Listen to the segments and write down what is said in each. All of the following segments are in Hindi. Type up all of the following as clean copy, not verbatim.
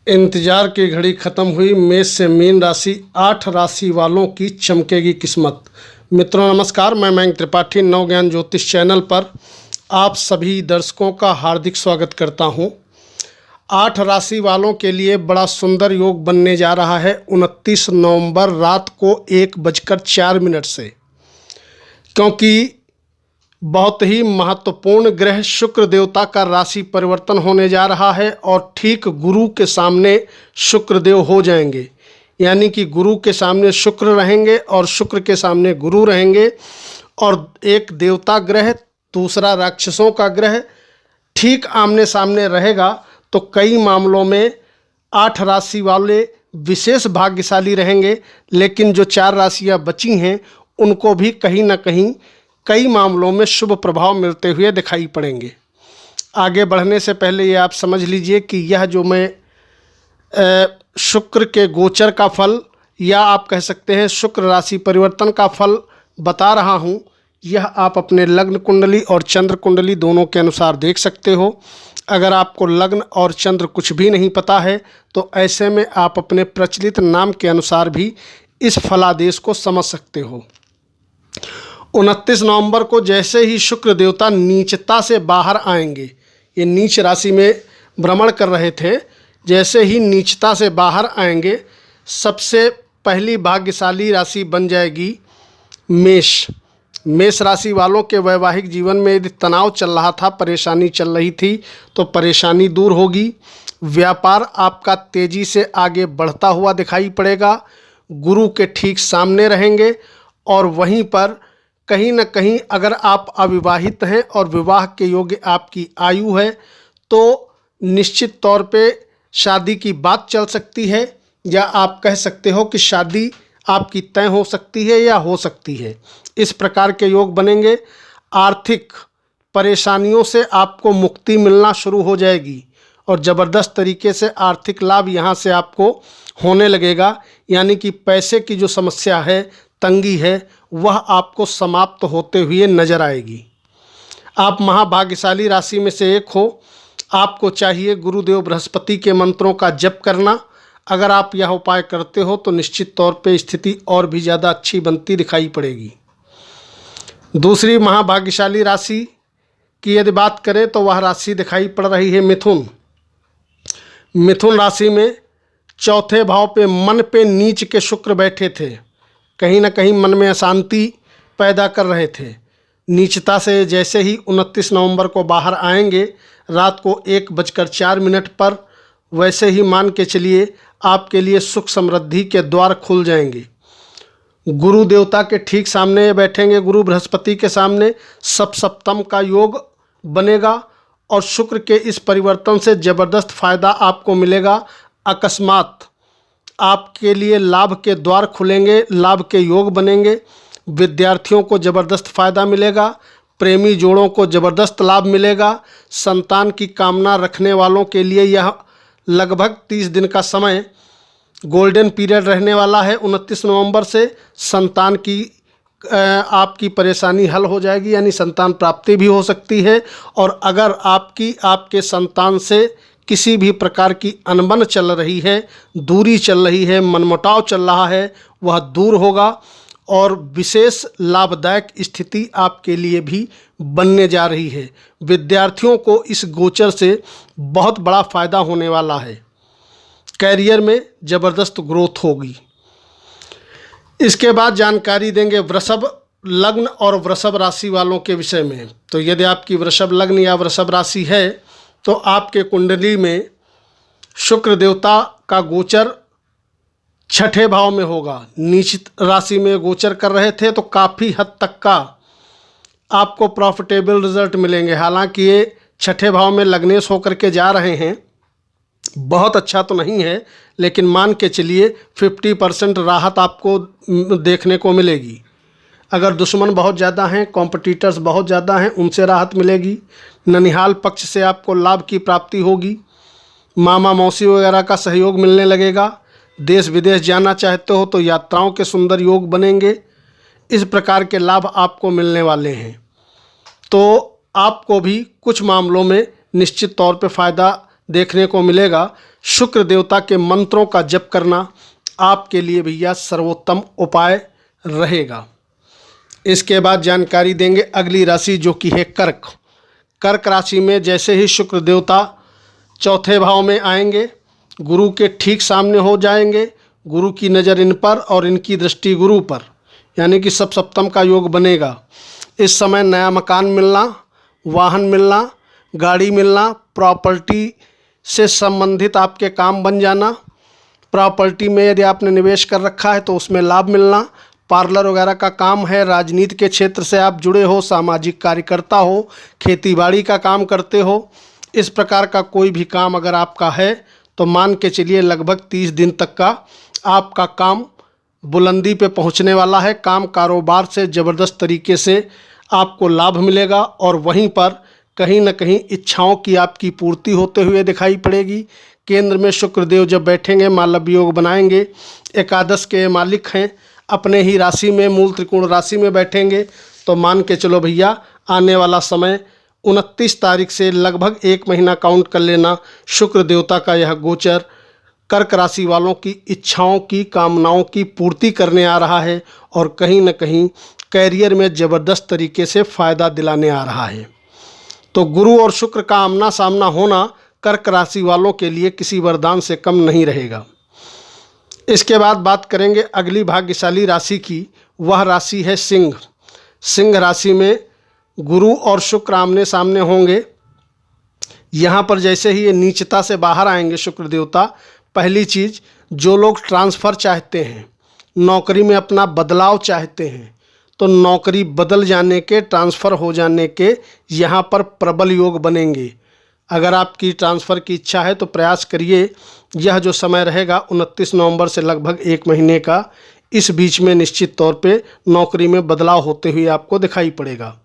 इंतजार की घड़ी खत्म हुई। मेष से मीन राशि 8 राशि वालों की चमकेगी किस्मत। मित्रों नमस्कार, मैं मयंक त्रिपाठी नव ज्ञान ज्योतिष चैनल पर आप सभी दर्शकों का हार्दिक स्वागत करता हूं। 8 राशि वालों के लिए बड़ा सुंदर योग बनने जा रहा है 29 नवंबर रात को 1:04 से, क्योंकि बहुत ही महत्वपूर्ण ग्रह शुक्र देवता का राशि परिवर्तन होने जा रहा है और ठीक गुरु के सामने शुक्र देव हो जाएंगे। यानी कि गुरु के सामने शुक्र रहेंगे और शुक्र के सामने गुरु रहेंगे, और एक देवता ग्रह दूसरा राक्षसों का ग्रह ठीक आमने सामने रहेगा। तो कई मामलों में 8 राशि वाले विशेष भाग्यशाली रहेंगे, लेकिन जो 4 राशियां बची हैं उनको भी कहीं ना कहीं कई मामलों में शुभ प्रभाव मिलते हुए दिखाई पड़ेंगे। आगे बढ़ने से पहले ये आप समझ लीजिए कि यह जो मैं शुक्र के गोचर का फल, या आप कह सकते हैं शुक्र राशि परिवर्तन का फल बता रहा हूँ, यह आप अपने लग्न कुंडली और चंद्र कुंडली दोनों के अनुसार देख सकते हो। अगर आपको लग्न और चंद्र कुछ भी नहीं पता है तो ऐसे में आप अपने प्रचलित नाम के अनुसार भी इस फलादेश को समझ सकते हो। 29 नवंबर को जैसे ही शुक्र देवता नीचता से बाहर आएंगे, ये नीच राशि में भ्रमण कर रहे थे, जैसे ही नीचता से बाहर आएंगे सबसे पहली भाग्यशाली राशि बन जाएगी मेष। मेष राशि वालों के वैवाहिक जीवन में यदि तनाव चल रहा था, परेशानी चल रही थी, तो परेशानी दूर होगी। व्यापार आपका तेज़ी से आगे बढ़ता हुआ दिखाई पड़ेगा। गुरु के ठीक सामने रहेंगे, और वहीं पर कहीं न कहीं अगर आप अविवाहित हैं और विवाह के योग्य आपकी आयु है तो निश्चित तौर पे शादी की बात चल सकती है, या आप कह सकते हो कि शादी आपकी तय हो सकती है या हो सकती है। इस प्रकार के योग बनेंगे। आर्थिक परेशानियों से आपको मुक्ति मिलना शुरू हो जाएगी और ज़बरदस्त तरीके से आर्थिक लाभ यहाँ से आपको होने लगेगा। यानी कि पैसे की जो समस्या है, तंगी है, वह आपको समाप्त होते हुए नजर आएगी। आप महाभाग्यशाली राशि में से एक हो। आपको चाहिए गुरुदेव बृहस्पति के मंत्रों का जप करना। अगर आप यह उपाय करते हो तो निश्चित तौर पे स्थिति और भी ज़्यादा अच्छी बनती दिखाई पड़ेगी। दूसरी महाभाग्यशाली राशि की यदि बात करें तो वह राशि दिखाई पड़ रही है मिथुन। मिथुन राशि में चौथे भाव पे मन पे नीच के शुक्र बैठे थे, कहीं ना कहीं मन में अशांति पैदा कर रहे थे। नीचता से जैसे ही 29 नवंबर को बाहर आएंगे रात को 1:04 पर, वैसे ही मान के चलिए आपके लिए सुख समृद्धि के द्वार खुल जाएंगे। गुरु देवता के ठीक सामने बैठेंगे, गुरु बृहस्पति के सामने सप्तम का योग बनेगा, और शुक्र के इस परिवर्तन से ज़बरदस्त फायदा आपको मिलेगा। अकस्मात आपके लिए लाभ के द्वार खुलेंगे, लाभ के योग बनेंगे। विद्यार्थियों को ज़बरदस्त फ़ायदा मिलेगा, प्रेमी जोड़ों को ज़बरदस्त लाभ मिलेगा। संतान की कामना रखने वालों के लिए यह लगभग 30 दिन का समय गोल्डन पीरियड रहने वाला है। 29 नवंबर से संतान की आपकी परेशानी हल हो जाएगी, यानी संतान प्राप्ति भी हो सकती है। और अगर आपके संतान से किसी भी प्रकार की अनबन चल रही है, दूरी चल रही है, मनमुटाव चल रहा है, वह दूर होगा और विशेष लाभदायक स्थिति आपके लिए भी बनने जा रही है। विद्यार्थियों को इस गोचर से बहुत बड़ा फ़ायदा होने वाला है। कैरियर में ज़बरदस्त ग्रोथ होगी। इसके बाद जानकारी देंगे वृषभ लग्न और वृषभ राशि वालों के विषय में। तो यदि आपकी वृषभ लग्न या वृषभ राशि है तो आपके कुंडली में शुक्र देवता का गोचर छठे भाव में होगा। नीच राशि में गोचर कर रहे थे तो काफ़ी हद तक का आपको प्रॉफिटेबल रिजल्ट मिलेंगे। हालांकि ये छठे भाव में लग्नेश होकर के जा रहे हैं, बहुत अच्छा तो नहीं है, लेकिन मान के चलिए 50% राहत आपको देखने को मिलेगी। अगर दुश्मन बहुत ज़्यादा हैं, कॉम्पिटिटर्स बहुत ज़्यादा हैं, उनसे राहत मिलेगी। ननिहाल पक्ष से आपको लाभ की प्राप्ति होगी। मामा मौसी वगैरह का सहयोग मिलने लगेगा। देश विदेश जाना चाहते हो तो यात्राओं के सुंदर योग बनेंगे। इस प्रकार के लाभ आपको मिलने वाले हैं। तो आपको भी कुछ मामलों में निश्चित तौर पे फ़ायदा देखने को मिलेगा। शुक्र देवता के मंत्रों का जप करना आपके लिए भैया सर्वोत्तम उपाय रहेगा। इसके बाद जानकारी देंगे अगली राशि जो कि है कर्क। कर्क राशि में जैसे ही शुक्र देवता चौथे भाव में आएंगे, गुरु के ठीक सामने हो जाएंगे, गुरु की नज़र इन पर और इनकी दृष्टि गुरु पर, यानी कि सप्तम का योग बनेगा। इस समय नया मकान मिलना, वाहन मिलना, गाड़ी मिलना, प्रॉपर्टी से संबंधित आपके काम बन जाना, प्रॉपर्टी में यदि आपने निवेश कर रखा है तो उसमें लाभ मिलना, पार्लर वगैरह का काम है, राजनीति के क्षेत्र से आप जुड़े हो, सामाजिक कार्यकर्ता हो, खेतीबाड़ी का काम करते हो, इस प्रकार का कोई भी काम अगर आपका है तो मान के चलिए लगभग 30 दिन तक का आपका काम बुलंदी पे पहुंचने वाला है। काम कारोबार से ज़बरदस्त तरीके से आपको लाभ मिलेगा और वहीं पर कहीं न कहीं इच्छाओं की आपकी पूर्ति होते हुए दिखाई पड़ेगी। केंद्र में शुक्रदेव जब बैठेंगे, मालव योग बनाएंगे, एकादश के मालिक हैं, अपने ही राशि में मूल त्रिकोण राशि में बैठेंगे, तो मान के चलो भैया आने वाला समय 29 तारीख से लगभग 1 महीना काउंट कर लेना, शुक्र देवता का यह गोचर कर्क राशि वालों की इच्छाओं की, कामनाओं की पूर्ति करने आ रहा है और कहीं न कहीं कैरियर में ज़बरदस्त तरीके से फ़ायदा दिलाने आ रहा है। तो गुरु और शुक्र का आमना सामना होना कर्क राशि वालों के लिए किसी वरदान से कम नहीं रहेगा। इसके बाद बात करेंगे अगली भाग्यशाली राशि की, वह राशि है सिंह। सिंह राशि में गुरु और शुक्र आमने सामने होंगे। यहाँ पर जैसे ही ये नीचता से बाहर आएंगे शुक्र देवता, पहली चीज़, जो लोग ट्रांसफ़र चाहते हैं, नौकरी में अपना बदलाव चाहते हैं, तो नौकरी बदल जाने के, ट्रांसफ़र हो जाने के यहाँ पर प्रबल योग बनेंगे। अगर आपकी ट्रांसफ़र की इच्छा है तो प्रयास करिए। यह जो समय रहेगा 29 नवंबर से लगभग 1 महीने का, इस बीच में निश्चित तौर पे नौकरी में बदलाव होते हुए आपको दिखाई पड़ेगा।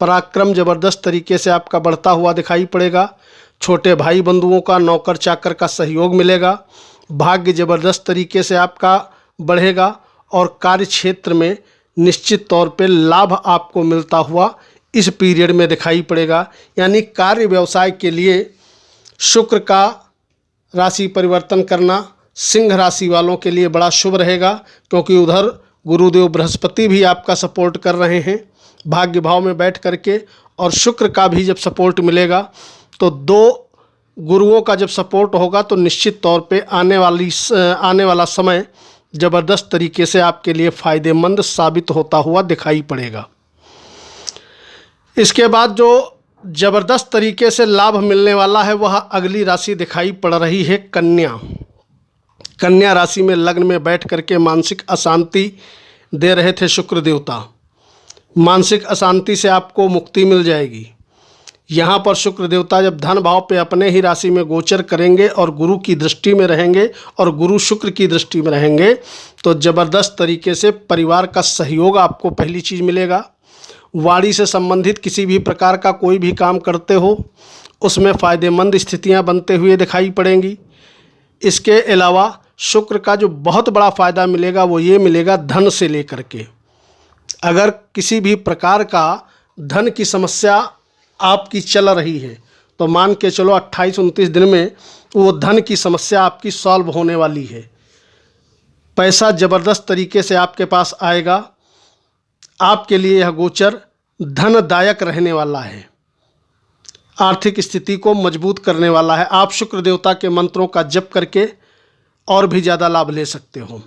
पराक्रम ज़बरदस्त तरीके से आपका बढ़ता हुआ दिखाई पड़ेगा। छोटे भाई बंधुओं का, नौकर चाकर का सहयोग मिलेगा। भाग्य ज़बरदस्त तरीके से आपका बढ़ेगा और कार्य क्षेत्र में निश्चित तौर पे लाभ आपको मिलता हुआ इस पीरियड में दिखाई पड़ेगा। यानी कार्य व्यवसाय के लिए शुक्र का राशि परिवर्तन करना सिंह राशि वालों के लिए बड़ा शुभ रहेगा, क्योंकि उधर गुरुदेव बृहस्पति भी आपका सपोर्ट कर रहे हैं भाग्य भाव में बैठ करके, और शुक्र का भी जब सपोर्ट मिलेगा तो 2 गुरुओं का जब सपोर्ट होगा तो निश्चित तौर पे आने वाला समय ज़बरदस्त तरीके से आपके लिए फ़ायदेमंद साबित होता हुआ दिखाई पड़ेगा। इसके बाद जो ज़बरदस्त तरीके से लाभ मिलने वाला है वह अगली राशि दिखाई पड़ रही है कन्या। कन्या राशि में लग्न में बैठ करके मानसिक अशांति दे रहे थे शुक्र देवता, मानसिक अशांति से आपको मुक्ति मिल जाएगी। यहाँ पर शुक्र देवता जब धन भाव पे अपने ही राशि में गोचर करेंगे और गुरु की दृष्टि में रहेंगे और गुरु शुक्र की दृष्टि में रहेंगे, तो ज़बरदस्त तरीके से परिवार का सहयोग आपको पहली चीज़ मिलेगा। वाणी से संबंधित किसी भी प्रकार का कोई भी काम करते हो उसमें फ़ायदेमंद स्थितियाँ बनते हुए दिखाई पड़ेंगी। इसके अलावा शुक्र का जो बहुत बड़ा फ़ायदा मिलेगा वो ये मिलेगा धन से लेकर के। अगर किसी भी प्रकार का धन की समस्या आपकी चल रही है तो मान के चलो 28-29 दिन में वो धन की समस्या आपकी सॉल्व होने वाली है। पैसा ज़बरदस्त तरीके से आपके पास आएगा। आपके लिए यह गोचर धनदायक रहने वाला है, आर्थिक स्थिति को मजबूत करने वाला है। आप शुक्र देवता के मंत्रों का जप करके और भी ज़्यादा लाभ ले सकते हो।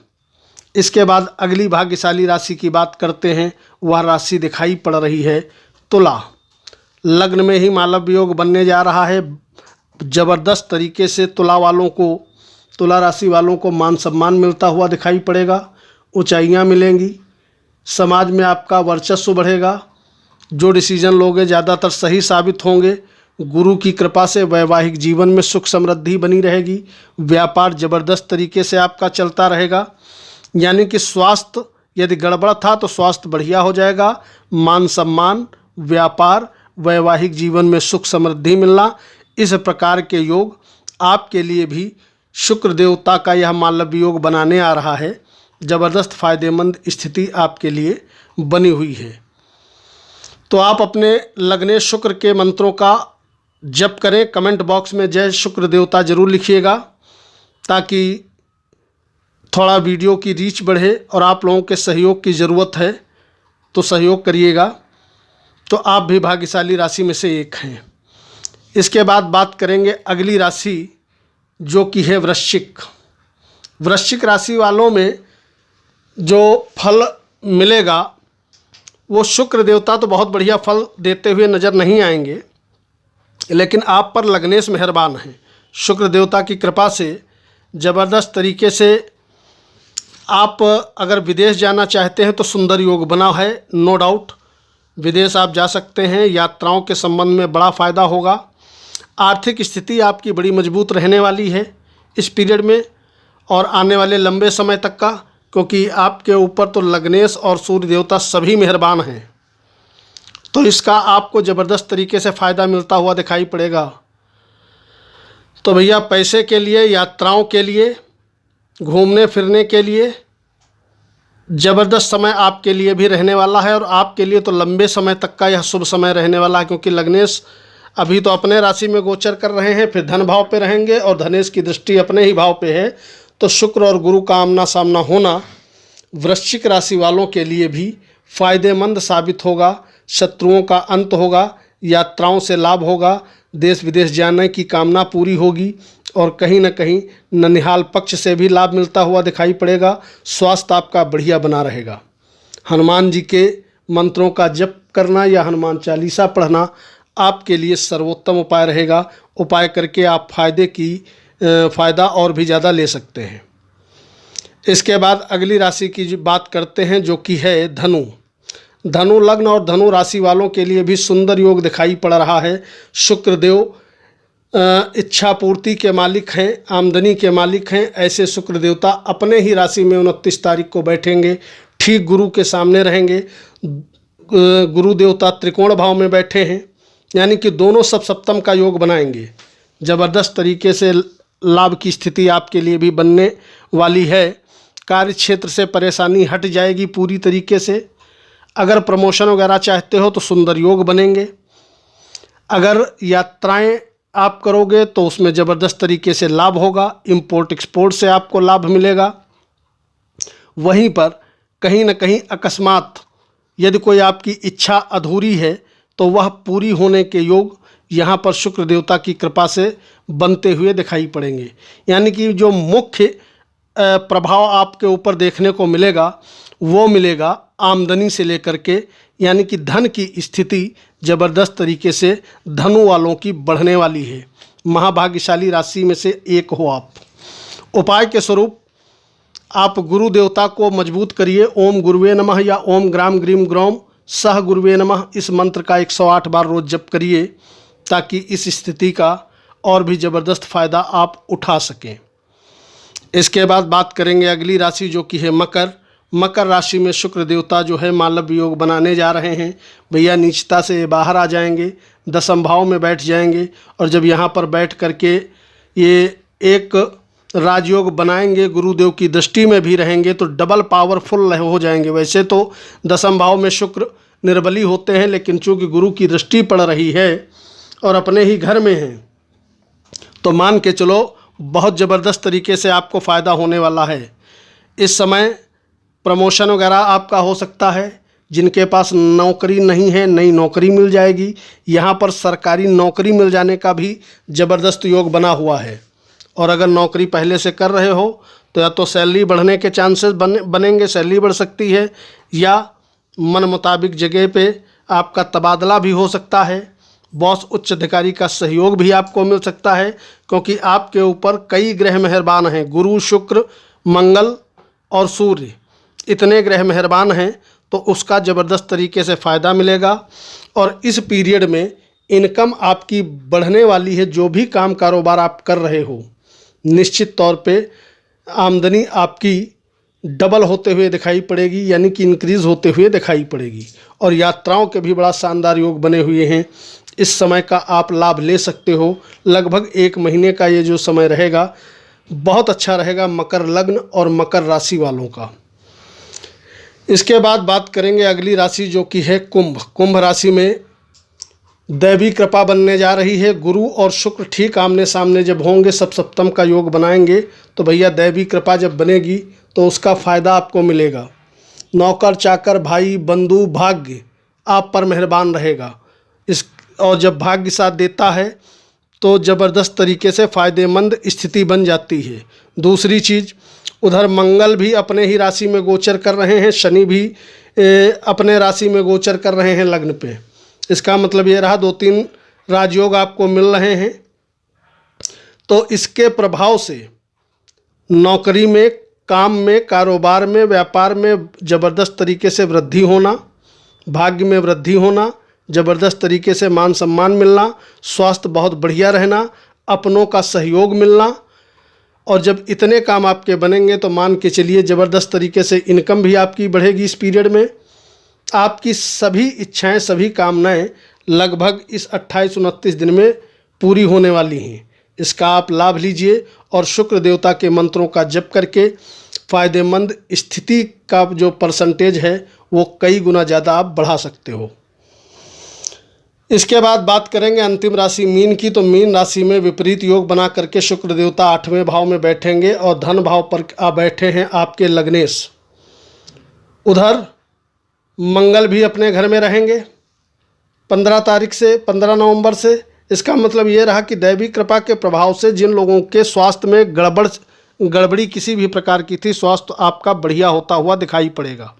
इसके बाद अगली भाग्यशाली राशि की बात करते हैं। वह राशि दिखाई पड़ रही है तुला। लग्न में ही मालव योग बनने जा रहा है। ज़बरदस्त तरीके से तुला राशि वालों को मान सम्मान मिलता हुआ दिखाई पड़ेगा। ऊंचाइयां मिलेंगी, समाज में आपका वर्चस्व बढ़ेगा। जो डिसीजन लोगे ज़्यादातर सही साबित होंगे। गुरु की कृपा से वैवाहिक जीवन में सुख समृद्धि बनी रहेगी। व्यापार ज़बरदस्त तरीके से आपका चलता रहेगा। यानी कि स्वास्थ्य यदि गड़बड़ था तो स्वास्थ्य बढ़िया हो जाएगा। मान सम्मान, व्यापार, वैवाहिक जीवन में सुख समृद्धि मिलना, इस प्रकार के योग आपके लिए भी शुक्र देवता का यह मालव योग बनाने आ रहा है। ज़बरदस्त फ़ायदेमंद स्थिति आपके लिए बनी हुई है। तो आप अपने लग्ने शुक्र के मंत्रों का जप करें। कमेंट बॉक्स में जय शुक्र देवता ज़रूर लिखिएगा ताकि थोड़ा वीडियो की रीच बढ़े, और आप लोगों के सहयोग की ज़रूरत है तो सहयोग करिएगा। तो आप भी भाग्यशाली राशि में से एक हैं। इसके बाद बात करेंगे अगली राशि जो कि है वृश्चिक। वृश्चिक राशि वालों में जो फल मिलेगा वो शुक्र देवता तो बहुत बढ़िया फल देते हुए नज़र नहीं आएंगे, लेकिन आप पर लग्नेश मेहरबान हैं। शुक्र देवता की कृपा से ज़बरदस्त तरीके से आप अगर विदेश जाना चाहते हैं तो सुंदर योग बना है, नो डाउट। विदेश आप जा सकते हैं, यात्राओं के संबंध में बड़ा फ़ायदा होगा। आर्थिक स्थिति आपकी बड़ी मजबूत रहने वाली है इस पीरियड में और आने वाले लंबे समय तक का, क्योंकि आपके ऊपर तो लग्नेश और सूर्य देवता सभी मेहरबान हैं। तो इसका आपको ज़बरदस्त तरीके से फ़ायदा मिलता हुआ दिखाई पड़ेगा। तो भैया पैसे के लिए, यात्राओं के लिए, घूमने फिरने के लिए ज़बरदस्त समय आपके लिए भी रहने वाला है, और आपके लिए तो लंबे समय तक का यह शुभ समय रहने वाला है, क्योंकि लग्नेश अभी तो अपने राशि में गोचर कर रहे हैं, फिर धन भाव पे रहेंगे और धनेश की दृष्टि अपने ही भाव पे है। तो शुक्र और गुरु का आमना सामना होना वृश्चिक राशि वालों के लिए भी फ़ायदेमंद साबित होगा। शत्रुओं का अंत होगा, यात्राओं से लाभ होगा, देश विदेश जाने की कामना पूरी होगी, और कहीं न कहीं ननिहाल पक्ष से भी लाभ मिलता हुआ दिखाई पड़ेगा। स्वास्थ्य आपका बढ़िया बना रहेगा। हनुमान जी के मंत्रों का जप करना या हनुमान चालीसा पढ़ना आपके लिए सर्वोत्तम उपाय रहेगा। उपाय करके आप फ़ायदा और भी ज़्यादा ले सकते हैं। इसके बाद अगली राशि की बात करते हैं जो कि है धनु। धनु लग्न और धनु राशि वालों के लिए भी सुंदर योग दिखाई पड़ रहा है। शुक्र देव इच्छा पूर्ति के मालिक हैं, आमदनी के मालिक हैं। ऐसे शुक्र देवता अपने ही राशि में 29 तारीख को बैठेंगे, ठीक गुरु के सामने रहेंगे। गुरु देवता त्रिकोण भाव में बैठे हैं, यानी कि दोनों सप्तम का योग बनाएंगे। ज़बरदस्त तरीके से लाभ की स्थिति आपके लिए भी बनने वाली है। कार्य क्षेत्र से परेशानी हट जाएगी पूरी तरीके से। अगर प्रमोशन वगैरह चाहते हो तो सुंदर योग बनेंगे। अगर यात्राएं आप करोगे तो उसमें ज़बरदस्त तरीके से लाभ होगा। इंपोर्ट एक्सपोर्ट से आपको लाभ मिलेगा। वहीं पर कहीं न कहीं अकस्मात यदि कोई आपकी इच्छा अधूरी है तो वह पूरी होने के योग यहाँ पर शुक्र देवता की कृपा से बनते हुए दिखाई पड़ेंगे। यानी कि जो मुख्य प्रभाव आपके ऊपर देखने को मिलेगा वो मिलेगा आमदनी से लेकर के, यानी कि धन की स्थिति ज़बरदस्त तरीके से धनु वालों की बढ़ने वाली है। महाभाग्यशाली राशि में से एक हो आप। उपाय के स्वरूप आप गुरु देवता को मजबूत करिए। ओम गुरुवे नमः या ओम ग्राम ग्रीम ग्रौम सह गुरुवे नमः, इस मंत्र का 108 बार रोज जप करिए ताकि इस स्थिति का और भी ज़बरदस्त फ़ायदा आप उठा सकें। इसके बाद बात करेंगे अगली राशि जो कि है मकर। मकर राशि में शुक्र देवता जो है मालव योग बनाने जा रहे हैं। भैया नीचता से बाहर आ जाएंगे, दशम भाव में बैठ जाएंगे, और जब यहाँ पर बैठ करके ये एक राजयोग बनाएंगे, गुरुदेव की दृष्टि में भी रहेंगे तो डबल पावरफुल हो जाएंगे। वैसे तो दशम भाव में शुक्र निर्बली होते हैं, लेकिन चूँकि गुरु की दृष्टि पड़ रही है और अपने ही घर में हैं तो मान के चलो बहुत ज़बरदस्त तरीके से आपको फ़ायदा होने वाला है। इस समय प्रमोशन वगैरह आपका हो सकता है। जिनके पास नौकरी नहीं है नई नौकरी मिल जाएगी। यहाँ पर सरकारी नौकरी मिल जाने का भी ज़बरदस्त योग बना हुआ है। और अगर नौकरी पहले से कर रहे हो तो या तो सैलरी बढ़ने के चांसेस बनेंगे, सैलरी बढ़ सकती है, या मन मुताबिक जगह पे आपका तबादला भी हो सकता है। बॉस उच्च अधिकारी का सहयोग भी आपको मिल सकता है, क्योंकि आपके ऊपर कई ग्रह मेहरबान हैं। गुरु, शुक्र, मंगल और सूर्य, इतने ग्रह मेहरबान हैं तो उसका ज़बरदस्त तरीके से फ़ायदा मिलेगा। और इस पीरियड में इनकम आपकी बढ़ने वाली है। जो भी काम कारोबार आप कर रहे हो निश्चित तौर पे आमदनी आपकी डबल होते हुए दिखाई पड़ेगी, यानी कि इंक्रीज़ होते हुए दिखाई पड़ेगी। और यात्राओं के भी बड़ा शानदार योग बने हुए हैं। इस समय का आप लाभ ले सकते हो। लगभग 1 महीने का ये जो समय रहेगा बहुत अच्छा रहेगा मकर लग्न और मकर राशि वालों का। इसके बाद बात करेंगे अगली राशि जो कि है कुंभ। कुंभ राशि में दैवी कृपा बनने जा रही है। गुरु और शुक्र ठीक आमने सामने जब होंगे, सब सप्तम का योग बनाएंगे, तो भैया दैवी कृपा जब बनेगी तो उसका फ़ायदा आपको मिलेगा। नौकर चाकर भाई बंधु भाग्य आप पर मेहरबान रहेगा। और जब भाग्य साथ देता है तो ज़बरदस्त तरीके से फ़ायदेमंद स्थिति बन जाती है। दूसरी चीज़, उधर मंगल भी अपने ही राशि में गोचर कर रहे हैं, शनि भी अपने राशि में गोचर कर रहे हैं लग्न पे। इसका मतलब ये रहा 2-3 राजयोग आपको मिल रहे हैं। तो इसके प्रभाव से नौकरी में, काम में, कारोबार में, व्यापार में ज़बरदस्त तरीके से वृद्धि होना, भाग्य में वृद्धि होना, ज़बरदस्त तरीके से मान सम्मान मिलना, स्वास्थ्य बहुत बढ़िया रहना, अपनों का सहयोग मिलना। और जब इतने काम आपके बनेंगे तो मान के चलिए ज़बरदस्त तरीके से इनकम भी आपकी बढ़ेगी। इस पीरियड में आपकी सभी इच्छाएं, सभी कामनाएं लगभग इस 28-29 दिन में पूरी होने वाली हैं। इसका आप लाभ लीजिए और शुक्र देवता के मंत्रों का जप करके फ़ायदेमंद स्थिति का जो परसेंटेज है वो कई गुना ज़्यादा आप बढ़ा सकते हो। इसके बाद बात करेंगे अंतिम राशि मीन की। तो मीन राशि में विपरीत योग बना करके शुक्र देवता 8वें भाव में बैठेंगे और धन भाव पर आ बैठे हैं आपके लग्नेश। उधर मंगल भी अपने घर में रहेंगे 15 तारीख से, 15 नवंबर से। इसका मतलब ये रहा कि दैवी कृपा के प्रभाव से जिन लोगों के स्वास्थ्य में गड़बड़ी किसी भी प्रकार की थी, स्वास्थ्य आपका बढ़िया होता हुआ दिखाई पड़ेगा।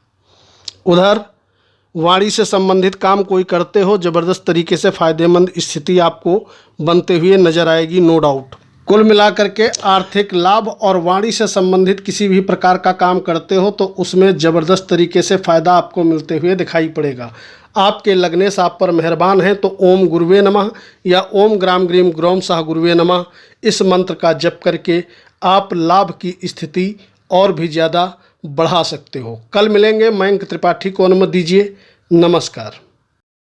उधर वाणी से संबंधित काम कोई करते हो, ज़बरदस्त तरीके से फ़ायदेमंद स्थिति आपको बनते हुए नजर आएगी, नो डाउट। कुल मिलाकर के आर्थिक लाभ और वाणी से संबंधित किसी भी प्रकार का काम करते हो तो उसमें ज़बरदस्त तरीके से फ़ायदा आपको मिलते हुए दिखाई पड़ेगा। आपके लग्नेश आप पर मेहरबान हैं तो ओम गुरुवे नमः या ओम ग्राम ग्रीम ग्रौम सह गुरुवे नमः इस मंत्र का जप करके आप लाभ की स्थिति और भी ज़्यादा बढ़ा सकते हो। कल मिलेंगे। मयंक त्रिपाठी को अनुमति दीजिए। नमस्कार।